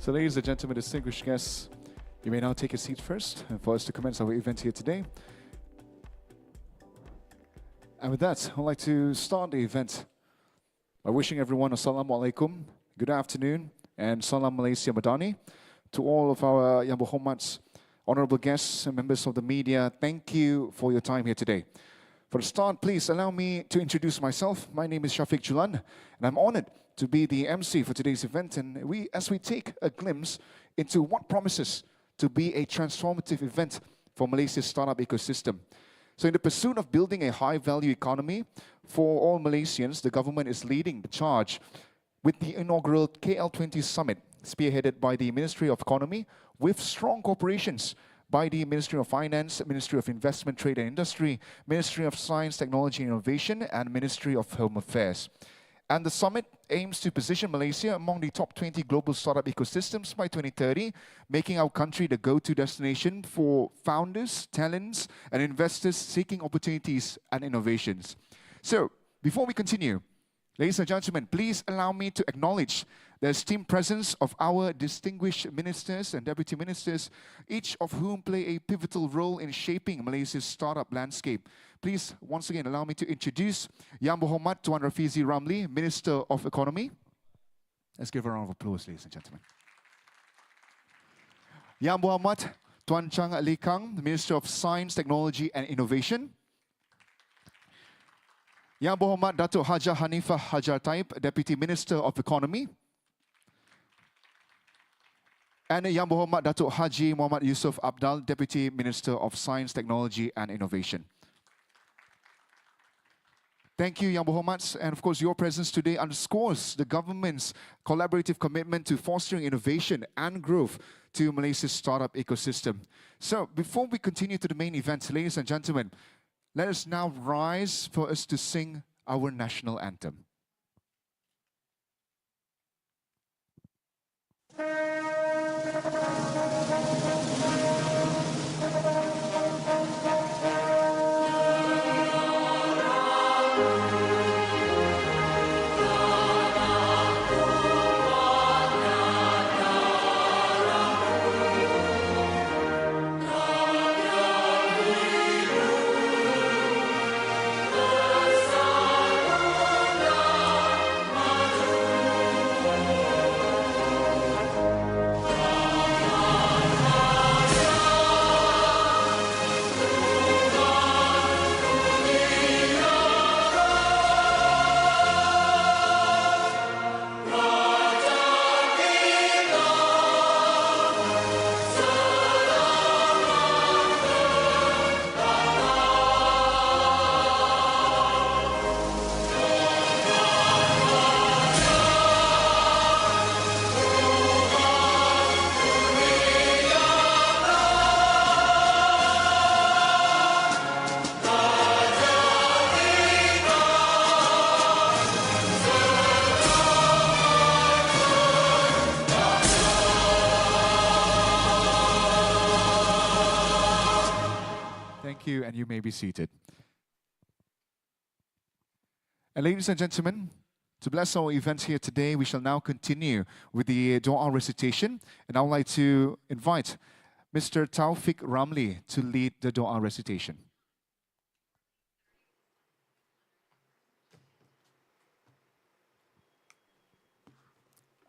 So ladies and gentlemen, distinguished guests, you may now take a seat first for us to commence our event here today. And with that, I'd like to start the event by wishing everyone Assalamu alaikum, good afternoon, and Salam Malaysia Madani. To all of our Yang Berhormats, honorable guests and members of the media, thank you for your time here today. For a start, please allow me to introduce myself. My name is Shafiq Julan, and I'm honored to be the MC for today's event. And as we take a glimpse into what promises to be a transformative event for Malaysia's startup ecosystem. So in the pursuit of building a high-value economy for all Malaysians, the government is leading the charge with the inaugural KL20 summit, spearheaded by the Ministry of Economy, with strong cooperations by the Ministry of Finance, Ministry of Investment, Trade and Industry, Ministry of Science, Technology and Innovation, and Ministry of Home Affairs. And the summit aims to position Malaysia among the top 20 global startup ecosystems by 2030, making our country the go-to destination for founders, talents, and investors seeking opportunities and innovations. So, before we continue, ladies and gentlemen, please allow me to acknowledge the esteemed presence of our distinguished ministers and deputy ministers, each of whom play a pivotal role in shaping Malaysia's startup landscape. Please, once again, allow me to introduce Yang Berhormat Tuan Rafizi Ramli, Minister of Economy. Let's give a round of applause, ladies and gentlemen. Yang Berhormat Tuan Chang Ali Kang, Minister of Science, Technology and Innovation. Yang Berhormat Datuk Hajar Hanifah Hajar Taib, Deputy Minister of Economy. And Yang Berhormat Datuk Haji Muhammad Yusof Abdal, Deputy Minister of Science, Technology and Innovation. Thank you, Yang Berhormats, and of course your presence today underscores the government's collaborative commitment to fostering innovation and growth to Malaysia's startup ecosystem. So before we continue to the main event, ladies and gentlemen, let us now rise for us to sing our national anthem. And you may be seated. And ladies and gentlemen, to bless our event here today, we shall now continue with the Dua recitation. And I would like to invite Mr. Taufik Ramli to lead the Dua recitation.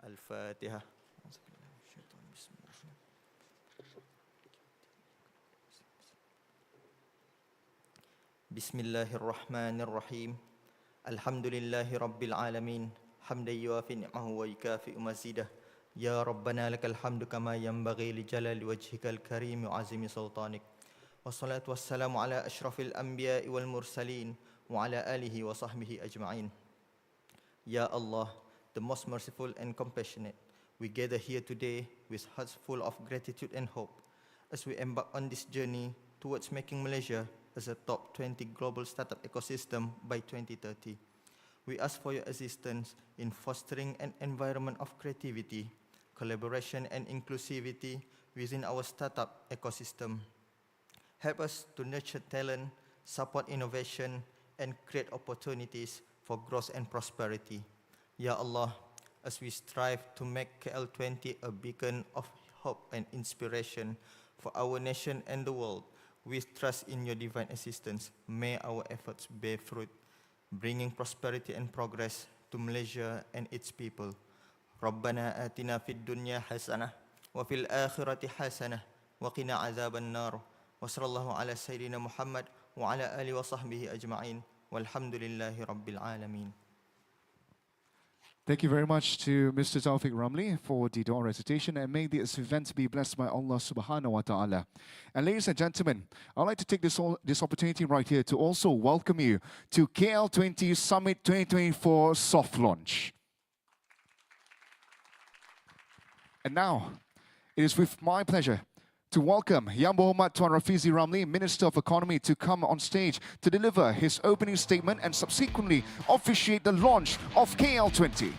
Al-Fatiha. Bismillahirrahmanirrahim. Alhamdulillahi Rabbil Alamin. Hamdan yuafi ni'mahu wa yukafi'u mazidah. Ya Rabbana lakal hamdu kama yanbaghi li jalali wajhikal karim wa azimi sultanik. Wassalatu wassalamu ala ashrafil anbiya'i wal mursalin wa ala alihi wa sahbihi ajma'in. Ya Allah, the most merciful and compassionate, we gather here today with hearts full of gratitude and hope as we embark on this journey towards making Malaysia as a top 20 global startup ecosystem by 2030. We ask for your assistance in fostering an environment of creativity, collaboration and inclusivity within our startup ecosystem. Help us to nurture talent, support innovation, and create opportunities for growth and prosperity. Ya Allah, as we strive to make KL20 a beacon of hope and inspiration for our nation and the world. We trust in your divine assistance. May our efforts bear fruit, bringing prosperity and progress to Malaysia and its people. ربنا آتنا في الدنيا حسنة وفي الآخرة حسنة وقنا عذاب النار وصلى الله على سيدنا محمد وعلى آله وصحبه أجمعين والحمد لله رب العالمين. Thank you very much to Mr. Taufik Ramli for the dua recitation, and may this event be blessed by Allah subhanahu wa ta'ala. And ladies and gentlemen, I'd like to take this opportunity right here to also welcome you to KL20 Summit 2024 soft launch. And now, it is with my pleasure to welcome Yang Muhammad Tuan Rafizi Ramli, Minister of Economy, to come on stage to deliver his opening statement and subsequently officiate the launch of KL20.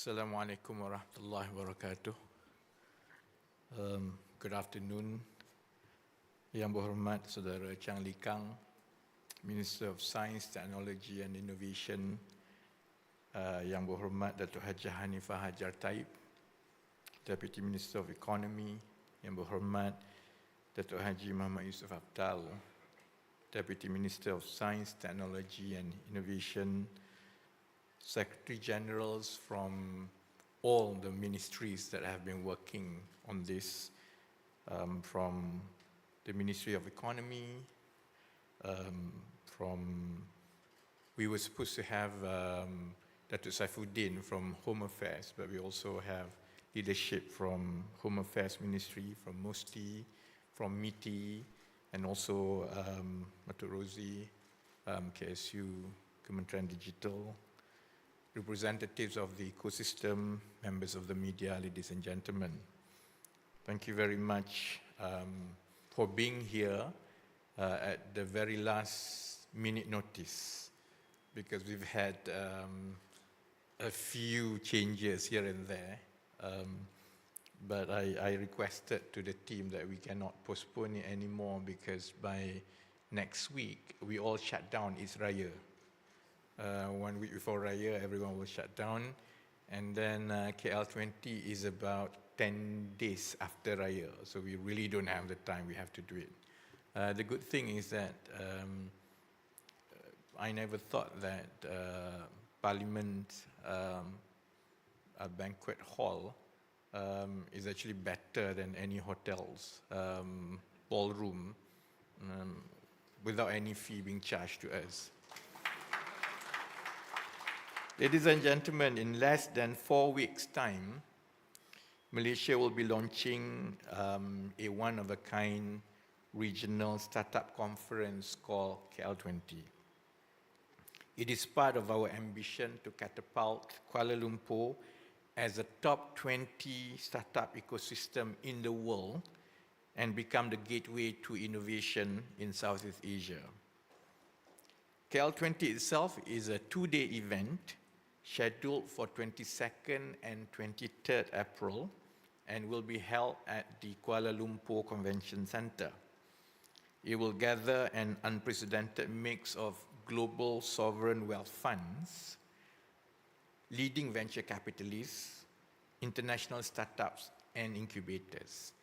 Assalamualaikum warahmatullahi wabarakatuh. Good afternoon, Yang Berhormat Saudara Chang Lee Kang, Minister of Science, Technology and Innovation, Yang Berhormat Datuk Haji Hanifah Hajar Taib, Deputy Minister of Economy, Yang Berhormat Datuk Haji Muhammad Yusuf Abdal, Deputy Minister of Science, Technology and Innovation, Secretary Generals from all the ministries that have been working on this, from the Ministry of Economy, we were supposed to have Datuk Saifuddin from Home Affairs, but we also have leadership from Home Affairs Ministry, from MUSTI, from MITI, and also Datuk Rosie, KSU, Kementerian Digital, representatives of the ecosystem, members of the media, ladies and gentlemen. Thank you very much for being here at the very last minute notice, because we've had a few changes here and there, but I requested to the team that we cannot postpone it anymore, because by next week we all shut down. It's Raya. 1 week before Raya, everyone will shut down. And then KL20 is about 10 days after Raya. So we really don't have the time, we have to do it. The good thing is that I never thought that Parliament, a banquet hall, is actually better than any hotel's ballroom without any fee being charged to us. Ladies and gentlemen, in less than 4 weeks' time, Malaysia will be launching a one-of-a-kind regional startup conference called KL20. It is part of our ambition to catapult Kuala Lumpur as a top 20 startup ecosystem in the world and become the gateway to innovation in Southeast Asia. KL20 itself is a 2-day event scheduled for 22nd and 23rd April and will be held at the Kuala Lumpur Convention Centre. It will gather an unprecedented mix of global sovereign wealth funds, leading venture capitalists, international startups, and incubators.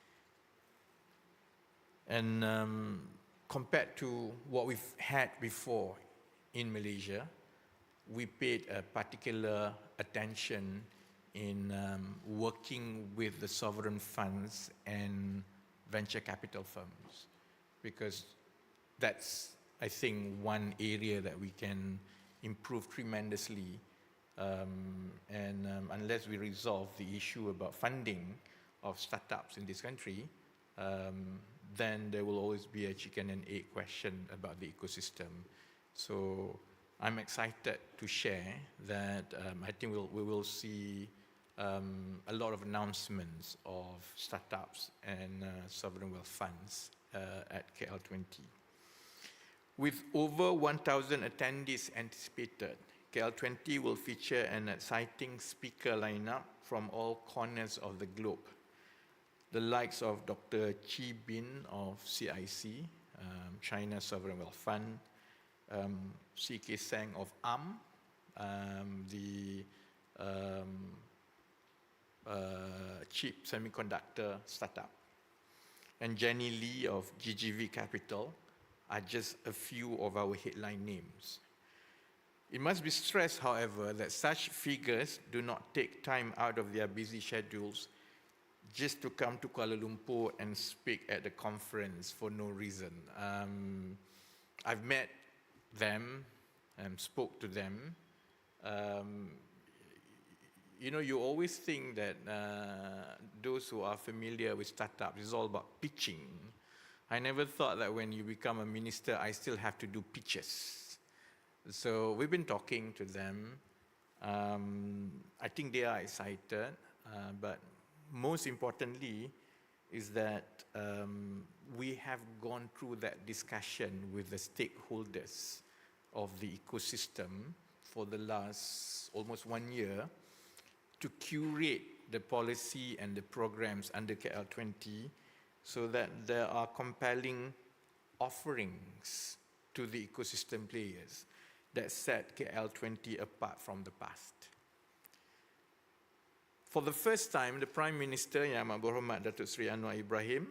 And compared to what we've had before in Malaysia, we paid a particular attention in working with the sovereign funds and venture capital firms, because that's, I think, one area that we can improve tremendously. And unless we resolve the issue about funding of startups in this country, then there will always be a chicken and egg question about the ecosystem. So I'm excited to share that I think we will see a lot of announcements of startups and sovereign wealth funds at KL20. With over 1,000 attendees anticipated, KL20 will feature an exciting speaker lineup from all corners of the globe. The likes of Dr. Chi Bin of CIC, China Sovereign Wealth Fund, C.K. Seng of the chip semiconductor startup, and Jenny Lee of GGV Capital are just a few of our headline names. It must be stressed, however, that such figures do not take time out of their busy schedules just to come to Kuala Lumpur and speak at the conference for no reason. I've met them and spoke to them. You know, you always think that those who are familiar with startups, it's all about pitching. I never thought that when you become a minister, I still have to do pitches. So we've been talking to them. I think they are excited, but most importantly is that we have gone through that discussion with the stakeholders of the ecosystem for the last almost 1 year to curate the policy and the programs under KL20 so that there are compelling offerings to the ecosystem players that set KL20 apart from the past. For the first time, the Prime Minister, Yang Amat Berhormat Datuk Seri Anwar Ibrahim,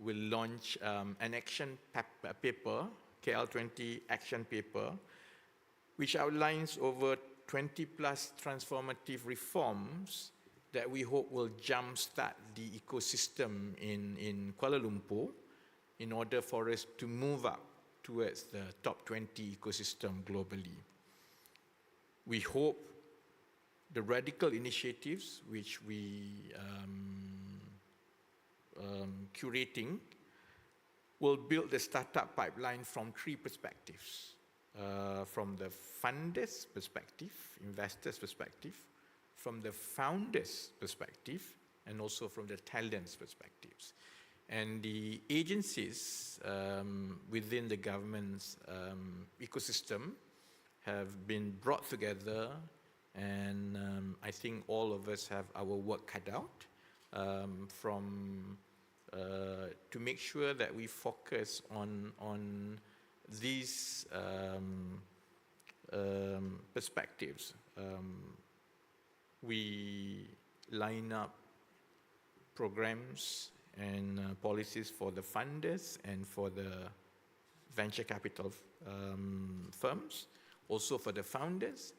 will launch an action paper, KL20 action paper, which outlines over 20 plus transformative reforms that we hope will jumpstart the ecosystem in Kuala Lumpur in order for us to move up towards the top 20 ecosystem globally. We hope the radical initiatives which we curating will build the startup pipeline from 3 perspectives. From the funders' perspective, investors' perspective, from the founders' perspective, and also from the talents' perspectives. And the agencies within the government's ecosystem have been brought together, and I think all of us have our work cut out to make sure that we focus on these perspectives. We line up programs and policies for the funders and for the venture capital firms, also for the founders,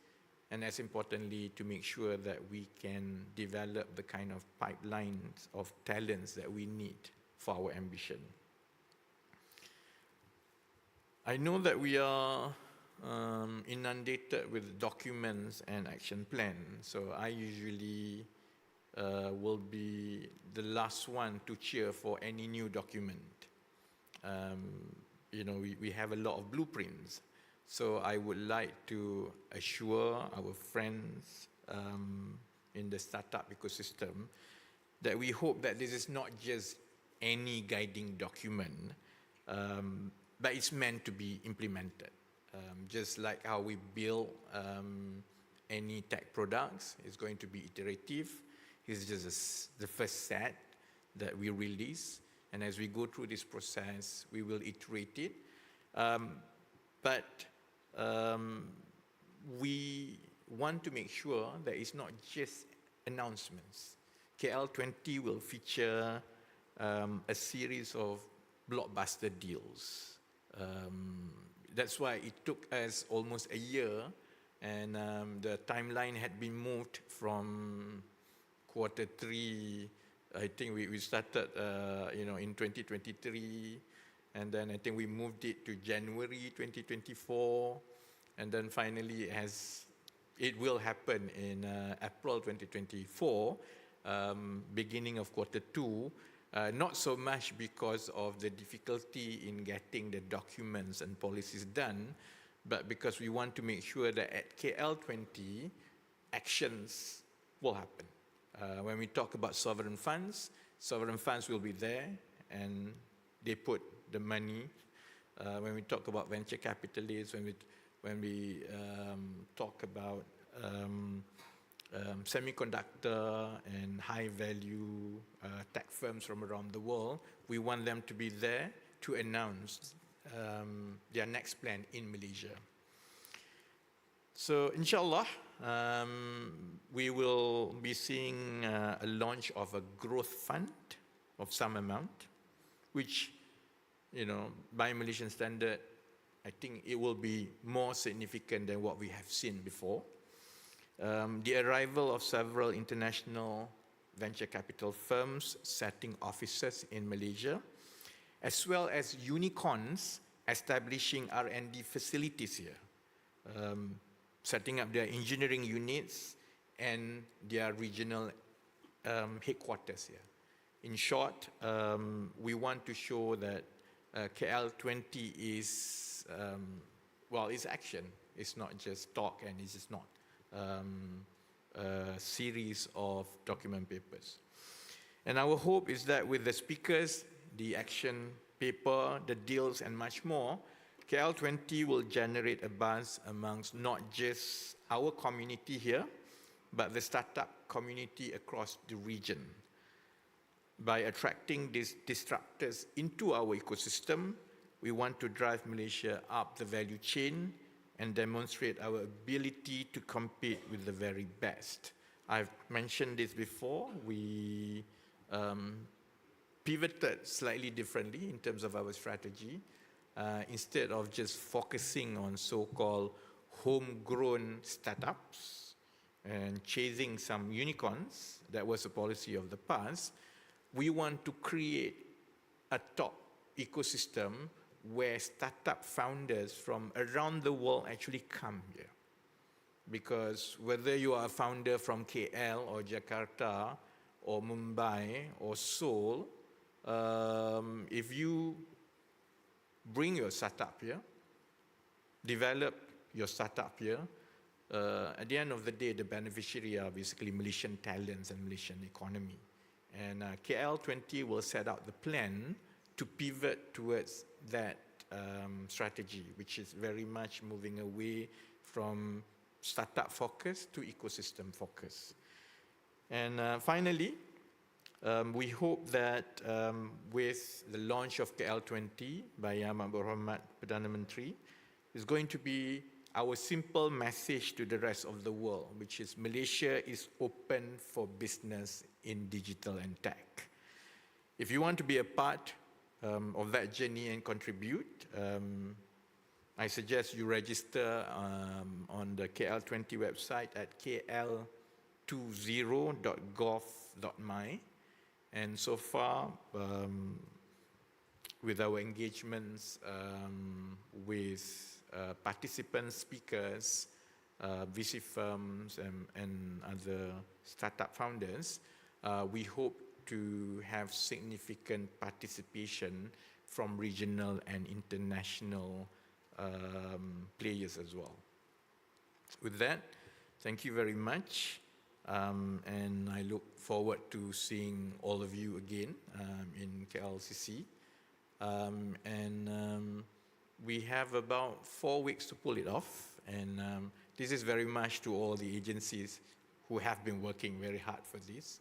and as importantly, to make sure that we can develop the kind of pipelines of talents that we need for our ambition. I know that we are inundated with documents and action plans, so I usually will be the last one to cheer for any new document. You know, we have a lot of blueprints, so I would like to assure our friends in the startup ecosystem that we hope that this is not just any guiding document, but it's meant to be implemented. Just like how we build any tech products, it's going to be iterative. It's just the first set that we release. And as we go through this process, we will iterate it. But we want to make sure that it's not just announcements. KL20 will feature a series of blockbuster deals. That's why it took us almost a year, and the timeline had been moved from Q3. I think we started, in 2023, and then I think we moved it to January 2024, and then finally it will happen in April 2024, beginning of Q2. Not so much because of the difficulty in getting the documents and policies done, but because we want to make sure that at KL20, actions will happen. When we talk about sovereign funds will be there, and they put the money when we talk about venture capitalists, when we talk about semiconductor and high value tech firms from around the world, we want them to be there to announce their next plan in Malaysia. So inshallah, we will be seeing a launch of a growth fund of some amount, which, by Malaysian standard, I think it will be more significant than what we have seen before. The arrival of several international venture capital firms setting offices in Malaysia, as well as unicorns establishing R&D facilities here, setting up their engineering units and their regional headquarters here. In short, we want to show that KL20 is, it's action. It's not just talk, and it's just not a series of document papers. And our hope is that with the speakers, the action paper, the deals, and much more, KL20 will generate a buzz amongst not just our community here, but the startup community across the region. By attracting these disruptors into our ecosystem, we want to drive Malaysia up the value chain and demonstrate our ability to compete with the very best. I've mentioned this before. We pivoted slightly differently in terms of our strategy. Instead of just focusing on so-called homegrown startups and chasing some unicorns, that was a policy of the past, we want to create a top ecosystem where startup founders from around the world actually come here. Because whether you are a founder from KL or Jakarta or Mumbai or Seoul, if you bring your startup here, develop your startup here, at the end of the day, the beneficiary are basically Malaysian talents and Malaysian economy. And KL20 will set out the plan to pivot towards that strategy, which is very much moving away from startup focus to ecosystem focus. And finally, we hope that with the launch of KL20 by Yang Berhormat Perdana Menteri, is going to be our simple message to the rest of the world, which is Malaysia is open for business in digital and tech. If you want to be a part of that journey and contribute, I suggest you register on the KL20 website at kl20.gov.my. And so far, with our engagements with participants, speakers, VC firms, and other startup founders, we hope to have significant participation from regional and international players as well. With that, thank you very much. And I look forward to seeing all of you again in KLCC. We have about 4 weeks to pull it off. And this is very much to all the agencies who have been working very hard for this.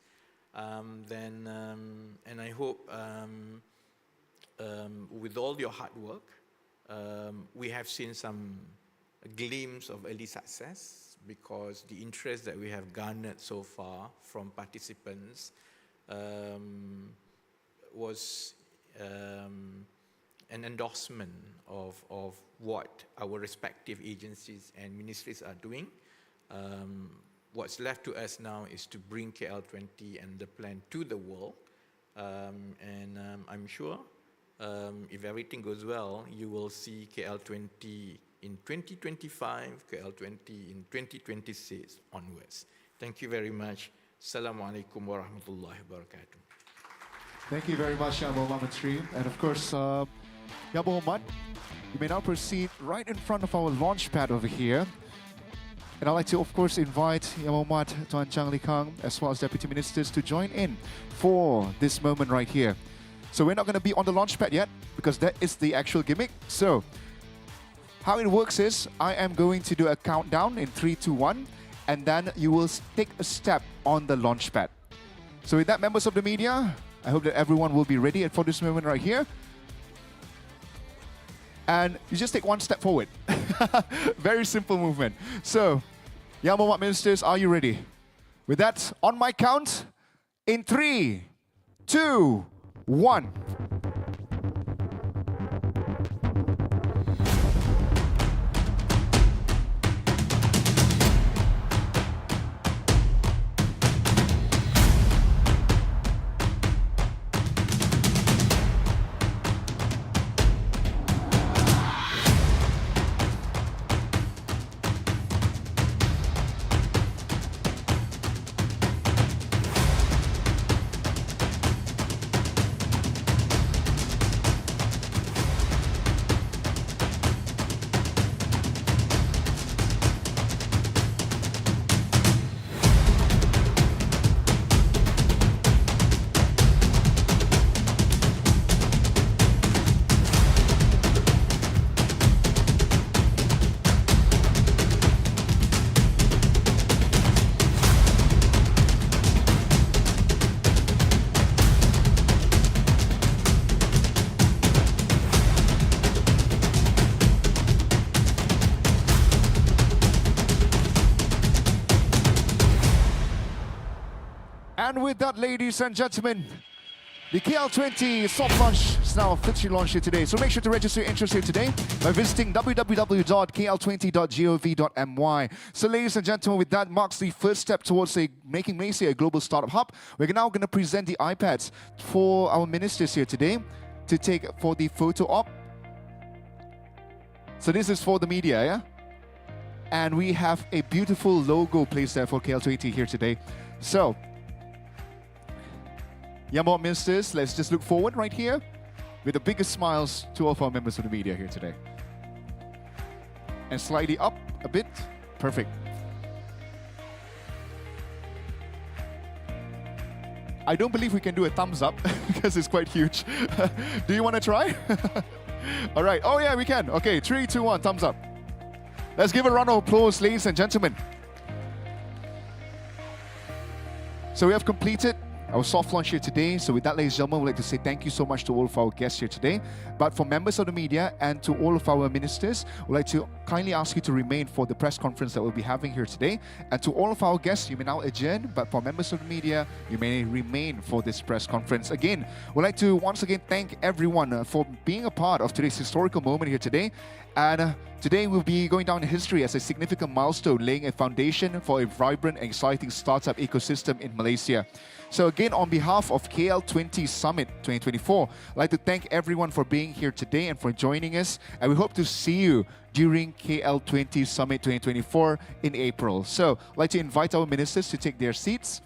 And I hope with all your hard work, we have seen some glimpse of early success, because the interest that we have garnered so far from participants was an endorsement of what our respective agencies and ministries are doing. What's left to us now is to bring KL20 and the plan to the world. I'm sure if everything goes well, you will see KL20 in 2025, KL20 in 2026 onwards. Thank you very much. Assalamualaikum warahmatullahi wabarakatuh. Thank you very much, Yang Berhormat Menteri. And of course, Yang Berhormat, you may now proceed right in front of our launch pad over here. And I'd like to, of course, invite Yang Berhormat Tuan Chang Lee Kang, as well as Deputy Ministers, to join in for this moment right here. So we're not going to be on the launch pad yet because that is the actual gimmick. So how it works is I am going to do a countdown in 3, 2, 1, and then you will take a step on the launch pad. So with that, members of the media, I hope that everyone will be ready for this moment right here. And you just take one step forward. Very simple movement. So, Yang Berhormat Ministers, are you ready? With that, on my count, in 3, 2, 1. And with that, ladies and gentlemen, the KL20 soft launch is now officially launched here today. So make sure to register your interest here today by visiting www.kl20.gov.my. So ladies and gentlemen, with that marks the first step towards making Malaysia a global startup hub. We're now going to present the iPads for our ministers here today to take for the photo op. So this is for the media, yeah? And we have a beautiful logo placed there for KL20 here today. So, Yang Berhormat Ministers, let's just look forward right here with the biggest smiles to all of our members of the media here today. And slightly up a bit. Perfect. I don't believe we can do a thumbs up because it's quite huge. Do you want to try? All right. Oh, yeah, we can. Okay, 3, 2, 1, thumbs up. Let's give a round of applause, ladies and gentlemen. So we have completed our soft launch here today. So with that, ladies and gentlemen, we'd like to say thank you so much to all of our guests here today. But for members of the media and to all of our ministers, we'd like to kindly ask you to remain for the press conference that we'll be having here today. And to all of our guests, you may now adjourn, but for members of the media, you may remain for this press conference. Again, we'd like to once again thank everyone for being a part of today's historical moment here today. And today we'll be going down in history as a significant milestone, laying a foundation for a vibrant and exciting startup ecosystem in Malaysia. So again, on behalf of KL20 Summit 2024, I'd like to thank everyone for being here today and for joining us. And we hope to see you during KL20 Summit 2024 in April. So I'd like to invite our ministers to take their seats.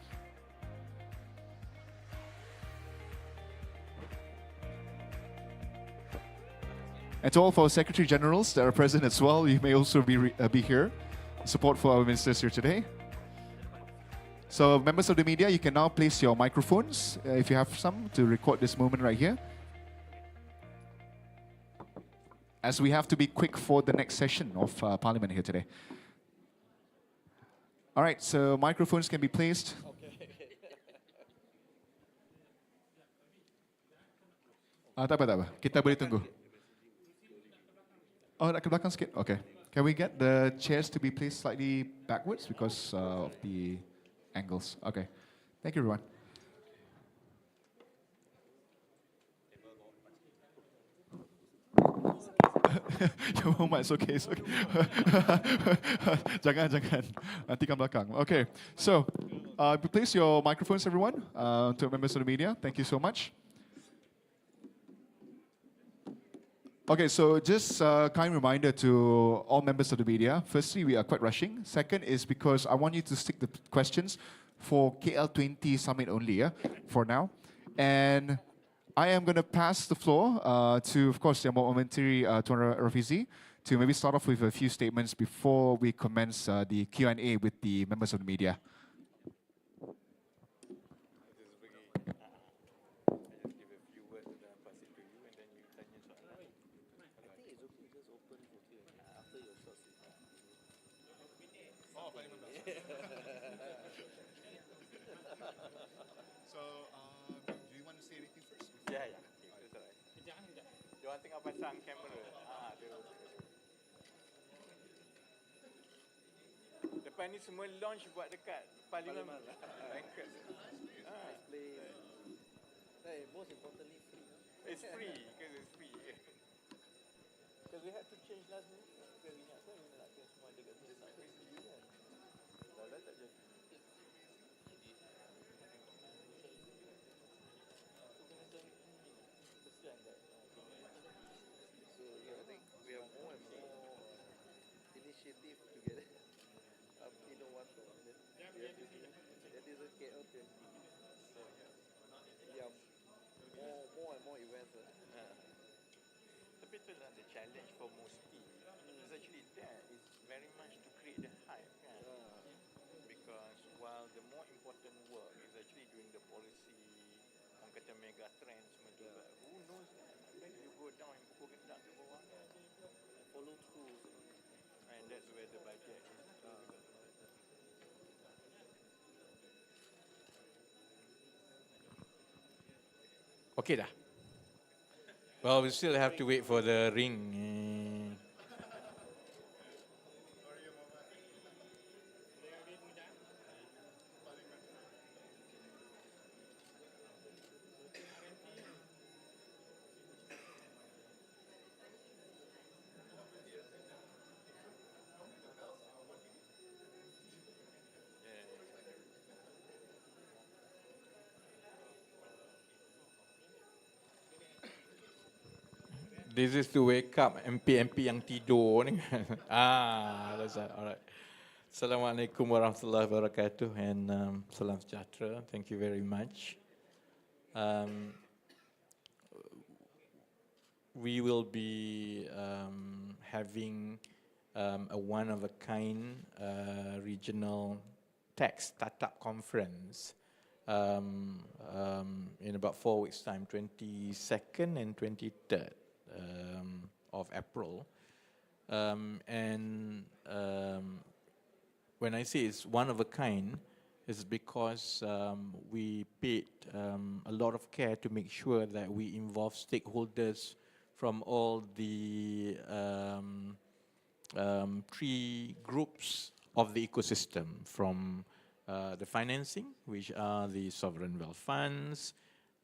And to all of our Secretary Generals that are present as well, you may also be here. Support for our ministers here today. So members of the media, you can now place your microphones, if you have some, to record this moment right here. As we have to be quick for the next session of Parliament here today. All right, so microphones can be placed. Tak apa. Kita boleh tunggu. Oh, nak ke belakang sikit? Okay. Can we get the chairs to be placed slightly backwards because of the angles? Okay. Thank you, everyone. Your Muhammad, it's okay. It's okay. Jangan. Nanti kan belakang. Okay. So, place your microphones, everyone, to members of the media. Thank you so much. Okay, so just a kind reminder to all members of the media. Firstly, we are quite rushing. Second is because I want you to stick the questions for KL20 Summit only, for now. And I am going to pass the floor to, of course, the momentary Tuan Rafizi to maybe start off with a few statements before we commence the Q&A with the members of the media. Oh, paling members. So, do you want to say anything first? Yeah, yeah. Okay, that's alright. Dia orang tengah pasang kamera. Lepas ni semua launch buat dekat Parlimen. Banquet. Nice place. Most importantly, free. It's free, because it's free. Because we had to change last minute. Because we nak nakkan semua dekat sini sampai sini kan. Dah tak jadi. Kesian kat. So yeah, I think we have more and more initiative together. Innovator. That is a KL20. Yeah, more and more events. Tapi itulah the challenge for Musti. It's actually that is very much to create the hype kan. Because while the more important work is actually doing the policy, orang kata mega trends semua tu, but who knows that? Then you go down and pukul gendak ke bawah kan. Follow through. And that's where the budget is. Okay dah. Well, we still have to wait for the ring. This is to wake up MP-MP yang tidur ni. That's right. All right. Assalamualaikum warahmatullahi wabarakatuh and salam sejahtera. Thank you very much. We will be having a one-of-a-kind regional tech startup conference in about 4 weeks' time, 22nd and 23rd of April. When I say it's one-of-a-kind, it's because we paid a lot of care to make sure that we involve stakeholders from all the three groups of the ecosystem, from the financing, which are the sovereign wealth funds,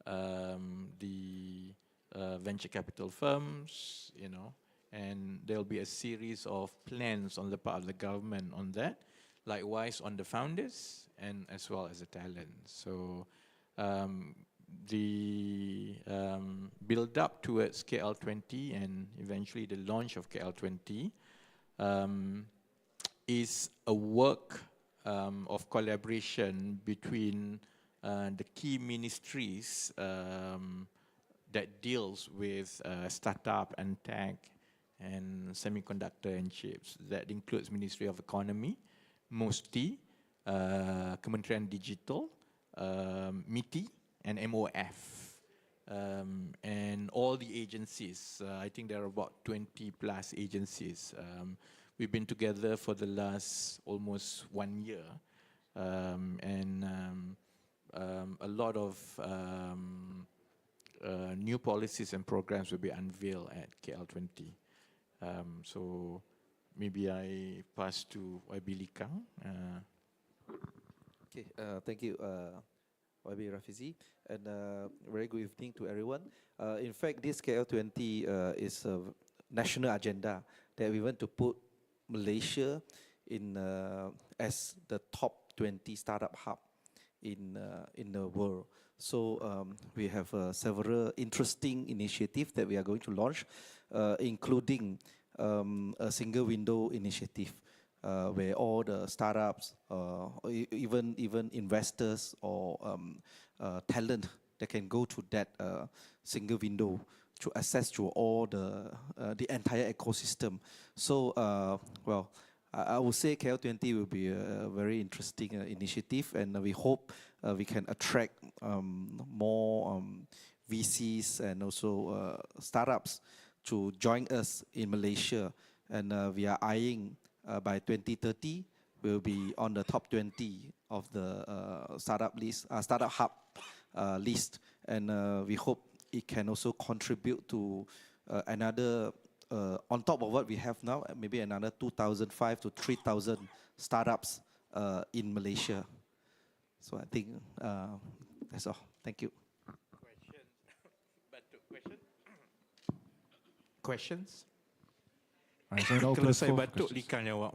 the venture capital firms, and there'll be a series of plans on the part of the government on that, likewise on the founders and as well as the talent. So the build up towards KL20 and eventually the launch of KL20 is a work of collaboration between the key ministries that deals with startup and tech and semiconductor and chips. That includes Ministry of Economy, MOSTI, Kementerian Digital, MITI, and MOF. And all the agencies, I think there are about 20 plus agencies. We've been together for the last almost 1 year. And a lot of new policies and programs will be unveiled at KL20. So maybe I pass to YB Likang. Okay, thank you, YB Rafizi, and very good evening to everyone. In fact, this KL20 is a national agenda that we want to put Malaysia in as the top 20 startup hub in the world. So we have several interesting initiatives that we are going to launch, including a single window initiative, where all the startups, even investors or talent, that can go to that single window to access to all the entire ecosystem. So well, I would say KL20 will be a very interesting initiative, and we hope we can attract more VCs and also startups to join us in Malaysia. And we are eyeing by 2030 will be on the top 20 of the startup list, startup hub list, and we hope it can also contribute to another, on top of what we have now, maybe another 2,500 to 3,000 startups in Malaysia. So I think that's all. Thank you. Questions? All right, so I'm gonna open Kalau the saya floor for batuk, questions. likan jawab.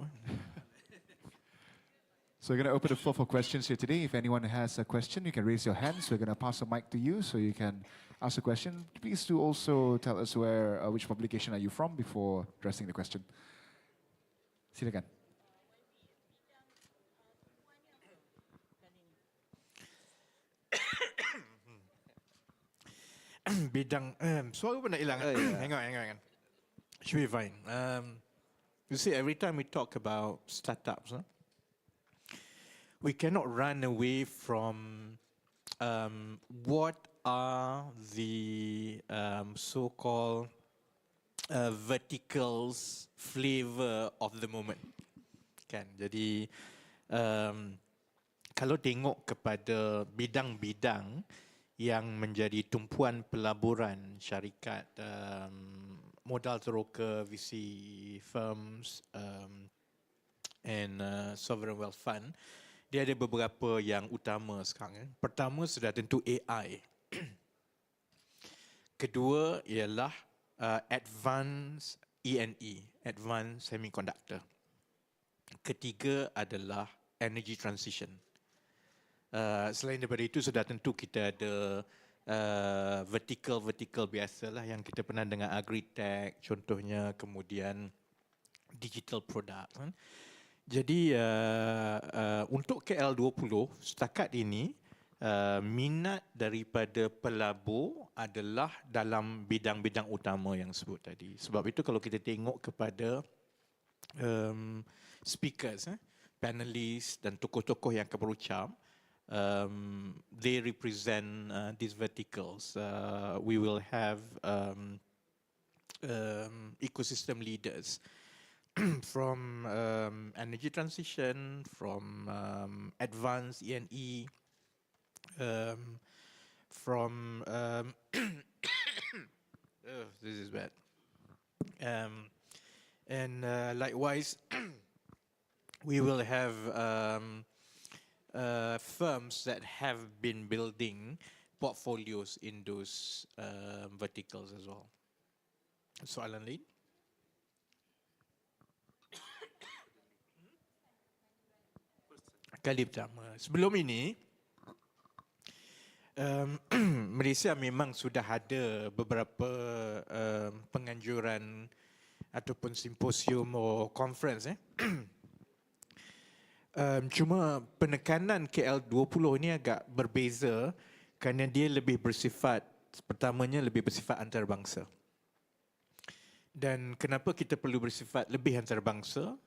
So we're going to open the floor for questions here today. If anyone has a question, you can raise your hands. We're going to pass the mic to you so you can ask a question. Please do also tell us which publication are you from before addressing the question. Silakan. Bidang, suara pun nak hilang. Hang on. Should be fine. You see, every time we talk about startups, we cannot run away from what are the so-called verticals flavor of the moment. Kan? Jadi kalau tengok kepada bidang-bidang yang menjadi tumpuan pelaburan syarikat modal teroka, VC firms and sovereign wealth fund, dia ada beberapa yang utama sekarang. Pertama sudah tentu AI. Kedua ialah advanced E&E, advanced semiconductor. Ketiga adalah energy transition. Selain daripada itu sudah tentu kita ada vertical biasalah yang kita pernah dengar, agri-tech contohnya, kemudian digital product. Jadi untuk KL20 setakat ini minat daripada pelabur adalah dalam bidang-bidang utama yang sebut tadi. Sebab itu kalau kita tengok kepada speakers, panelists dan tokoh-tokoh yang akan berucap, they represent these verticals. We will have ecosystem leaders from energy transition, from advanced E&E, from this is bad. And likewise, we will have firms that have been building portfolios in those verticals as well. Soalan lain? Kali pertama. Sebelum ini, Malaysia memang sudah ada beberapa penganjuran ataupun simposium atau conference. Cuma penekanan KL20 ini agak berbeza kerana dia lebih bersifat, pertamanya lebih bersifat antarabangsa. Dan kenapa kita perlu bersifat lebih antarabangsa?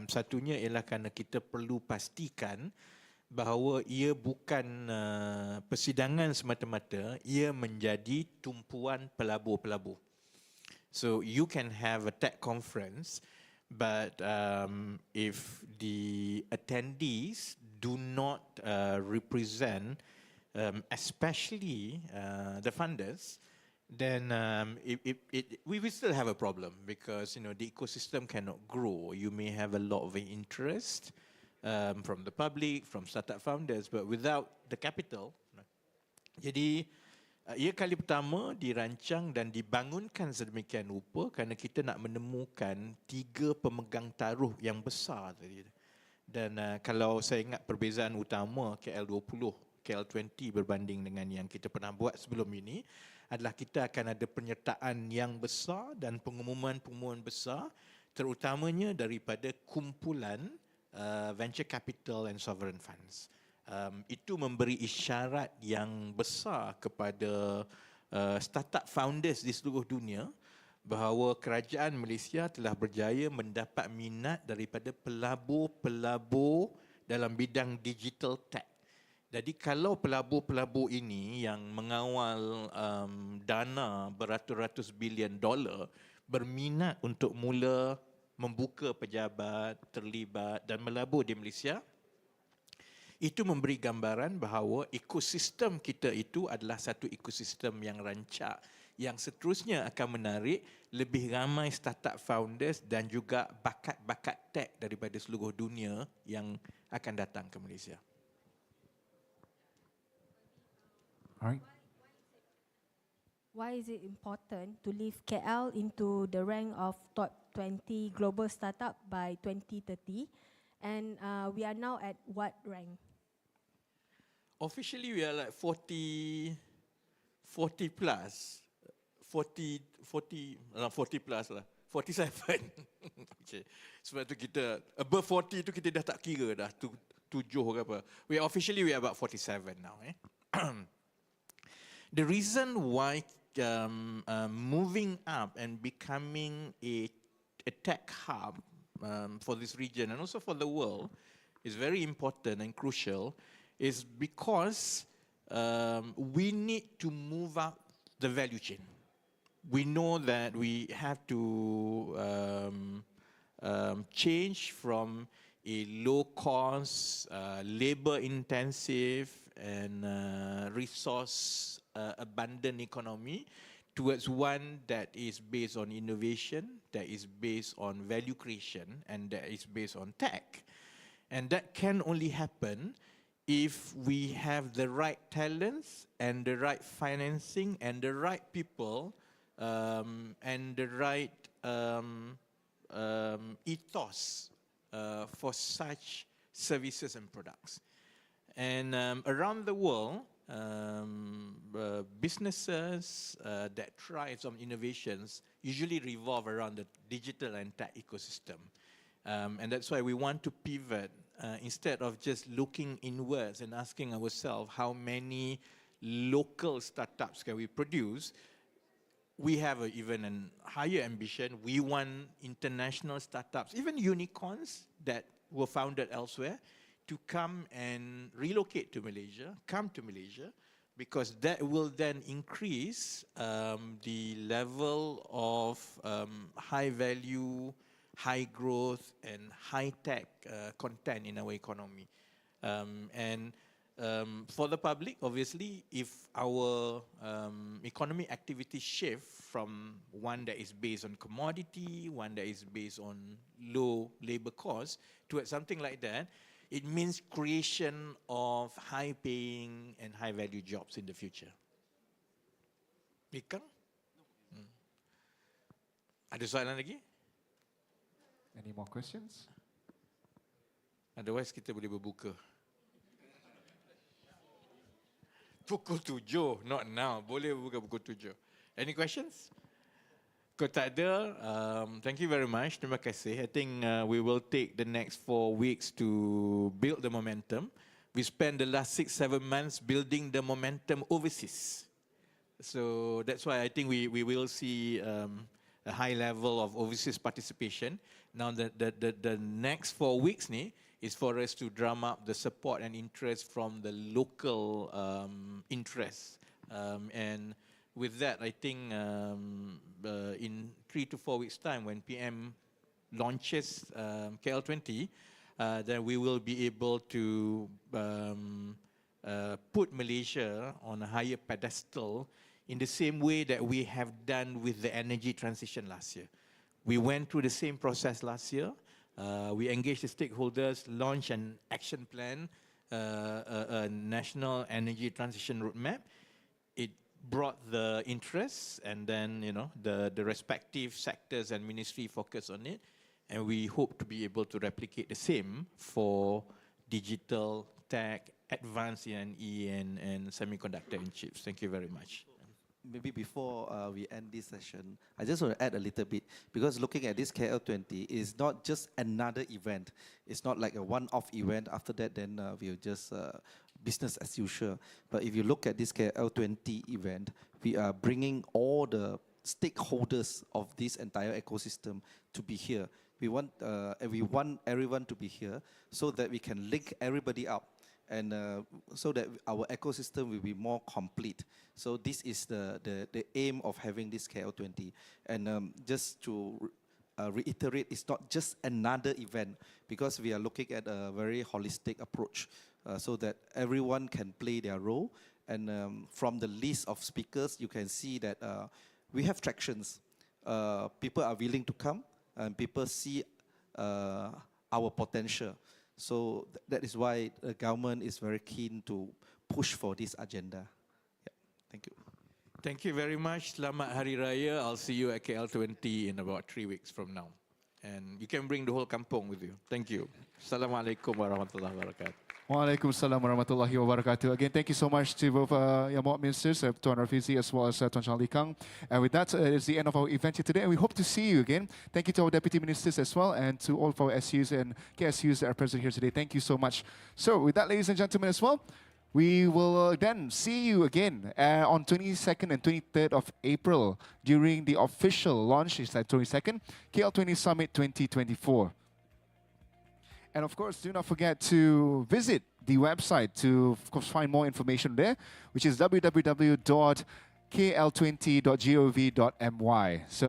Satunya ialah kerana kita perlu pastikan bahawa ia bukan persidangan semata-mata, ia menjadi tumpuan pelabur-pelabur. So you can have a tech conference, but if the attendees do not represent, especially the funders, then we will still have a problem because the ecosystem cannot grow. You may have a lot of interest from the public, from startup founders, but without the capital. Jadi ia kali pertama dirancang dan dibangunkan sedemikian rupa kerana kita nak menemukan 3 pemegang taruh yang besar tadi. Dan kalau saya ingat perbezaan utama KL20, KL20 berbanding dengan yang kita pernah buat sebelum ini adalah kita akan ada penyertaan yang besar dan pengumuman-pengumuman besar, terutamanya daripada kumpulan venture capital and sovereign funds. Itu memberi isyarat yang besar kepada startup founders di seluruh dunia bahawa kerajaan Malaysia telah berjaya mendapat minat daripada pelabur-pelabur dalam bidang digital tech. Jadi kalau pelabur-pelabur ini yang mengawal dana beratus-ratus bilion dolar berminat untuk mula membuka pejabat, terlibat dan melabur di Malaysia, itu memberi gambaran bahawa ekosistem kita itu adalah satu ekosistem yang rancak, yang seterusnya akan menarik lebih ramai startup founders dan juga bakat-bakat tech daripada seluruh dunia yang akan datang ke Malaysia. All right. Why is it important to lift KL into the rank of top 20 global startup by 2030? And we are now at what rank? Officially we are like 40 plus. 40 plus lah. 47. Okay. Sebab tu kita above 40 tu kita dah tak kira dah 7 ke apa. We are about 47 now. The reason why moving up and becoming a tech hub for this region and also for the world is very important and crucial is because we need to move up the value chain. We know that we have to change from a low-cost, labor-intensive and resource-abundant economy towards one that is based on innovation, that is based on value creation, and that is based on tech. And that can only happen if we have the right talents and the right financing and the right people and the right ethos for such services and products. And around the world, businesses that thrive on innovations usually revolve around the digital and tech ecosystem. And that's why we want to pivot instead of just looking inwards and asking ourselves how many local startups can we produce. We have even a higher ambition. We want international startups, even unicorns that were founded elsewhere, to come and relocate to Malaysia, come to Malaysia, because that will then increase the level of high value, high growth and high tech content in our economy. And for the public, obviously, if our economic activity shift from one that is based on commodity, one that is based on low labor costs, towards something like that, it means creation of high-paying and high-value jobs in the future. Ikang? Ada soalan lagi? Any more questions? Otherwise kita boleh berbuka. Pukul 7, not now. Boleh berbuka pukul 7. Any questions? Kalau tak ada, thank you very much. Terima kasih. I think we will take the next 4 weeks to build the momentum. We spent the last 6-7 months building the momentum overseas. So that's why I think we will see a high level of overseas participation. Now the next 4 weeks ni is for us to drum up the support and interest from the local interests. And with that, I think in 3 to 4 weeks' time, when PM launches KL20, then we will be able to put Malaysia on a higher pedestal in the same way that we have done with the energy transition last year. We went through the same process last year. We engaged the stakeholders, launched an action plan, a national energy transition roadmap. It brought the interest, and then the respective sectors and ministry focus on it, and we hope to be able to replicate the same for digital tech, advanced E&E and semiconductor and chips. Thank you very much. Maybe before we end this session, I just want to add a little bit, because looking at this KL20 is not just another event. It's not like a one-off event. After that, then we'll just business as usual. But if you look at this KL20 event, we are bringing all the stakeholders of this entire ecosystem to be here. We want everyone to be here so that we can link everybody up, and so that our ecosystem will be more complete. So this is the aim of having this KL20. And just to reiterate, it's not just another event, because we are looking at a very holistic approach so that everyone can play their role. And from the list of speakers, you can see that we have tractions. People are willing to come, and people see our potential. So that is why the government is very keen to push for this agenda. Yeah. Thank you. Thank you very much. Selamat Hari Raya. I'll see you at KL20 in about 3 weeks from now. And you can bring the whole kampung with you. Thank you. Assalamualaikum warahmatullahi wabarakatuh. Waalaikumsalam warahmatullahi wabarakatuh. Again, thank you so much to both Yang Mohammed Ministers, Tuan Rafizi as well as Tuan Charlie Kang. And with that, it's the end of our event here today, and we hope to see you again. Thank you to our Deputy Ministers as well, and to all of our SUs and KSUs that are present here today. Thank you so much. So with that, ladies and gentlemen as well, we will then see you again on 22nd and 23rd of April during the official launch, it's like 22nd, KL20 Summit 2024. And of course, do not forget to visit the website to, of course, find more information there, which is www.kl20.gov.my. So